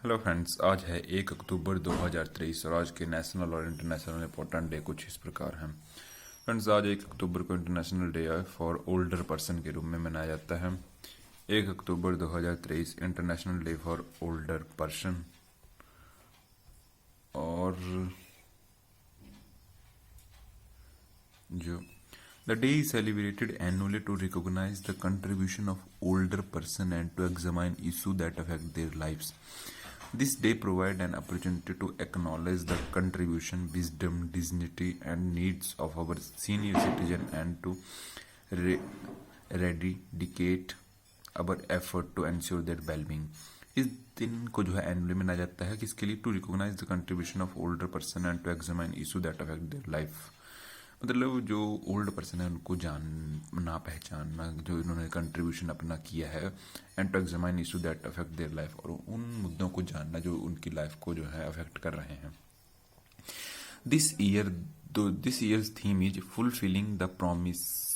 Hello friends, आज है 1 अक्टूबर 2023 और आज के नेशनल और इंटरनेशनल इंपॉर्टेंट डे कुछ इस प्रकार हैं। फ्रेंड्स, आज 1 अक्टूबर को international day for older person के रूप में मनाया जाता है। 1 अक्टूबर 2023 international day for older person. और जो the day is celebrated annually to recognize the contribution of older person and to examine issues that affect their lives. This day provides an opportunity to acknowledge the contribution, wisdom, dignity, and needs of our senior citizen and to eradicate our effort to ensure their well-being. इस दिन को जो है annually मनाया जाता है किसके लिए? To recognise the contribution of older person and to examine issue that affect their life. मतलब जो ओल्ड पर्सन है उनको जानना, पहचानना, जो इन्होंने कंट्रीब्यूशन अपना किया है, and to examine issue that affect their life, और उन मुद्दों को जानना जो उनकी लाइफ को जो है अफेक्ट कर रहे हैं। This years theme is fulfilling the promise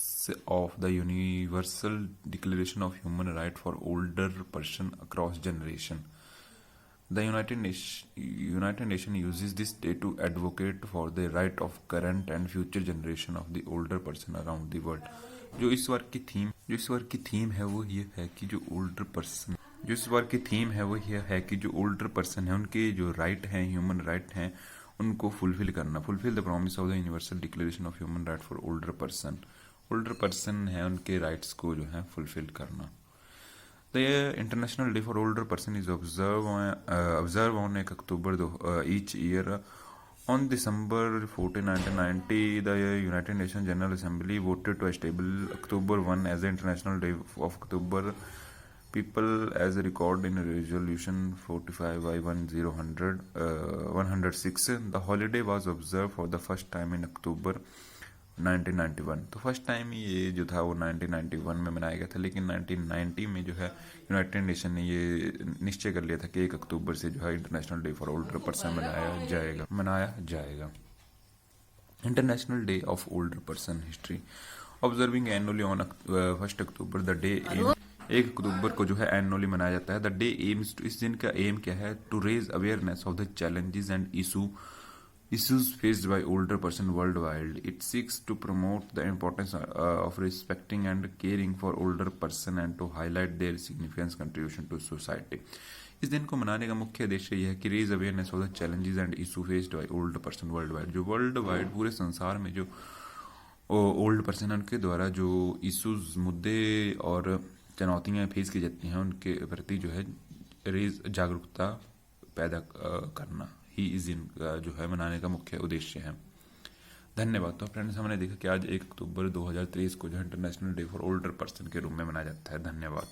of the Universal Declaration of Human Rights for Older Person across generation. The United Nations uses this day to advocate for the right of current and future generation of the older person around the world. जो इस बार की theme है वो ये है कि जो older person है उनके जो राइट हैं, ह्यूमन राइट हैं, उनको फुलफिल करना। Fulfil the promise of the universal declaration of human right for older person. Older person है उनके राइट्स को जो है फुलफिल करना। The international day for older person is observe on 1 October each year. On December 14, 1990, the United Nations General Assembly voted to establish October 1 as the International Day of October People as recorded in Resolution 45/106. The holiday was observed for the first time in October 1991। तो first time ये जो था वो 1991 में मनाया गया था, लेकिन 1990 में जो है यूनाइटेड नेशन ने ये निश्चय कर लिया था कि 1 अक्टूबर से जो है international day for older person मनाया जाएगा। International day of older person history. Observing annually on 1 October the day 1 अक्टूबर को जो है एनुअली मनाया जाता है। द डे एम्स, इस दिन का एम क्या है? To raise awareness of the challenges and issues faced by older person worldwide. It seeks to promote the importance of respecting and caring for older person and to highlight their significant contribution to society. इस दिन को मनाने का मुख्य उद्देश्य यह है कि raise awareness of the challenges and issue faced by old person world wide. जो वर्ल्ड वाइड पूरे संसार में जो ओल्ड पर्सन है उनके द्वारा जो इशूज, मुद्दे और चुनौतियां फेस की जाती हैं उनके प्रति जो है रेज जागरूकता पैदा करना ही इस दिन का जो है मनाने का मुख्य उद्देश्य है। धन्यवाद। तो फ्रेंड्स, हमने देखा कि आज 1 अक्टूबर 2023 को जो international day for older person के रूप में मनाया जाता है। धन्यवाद।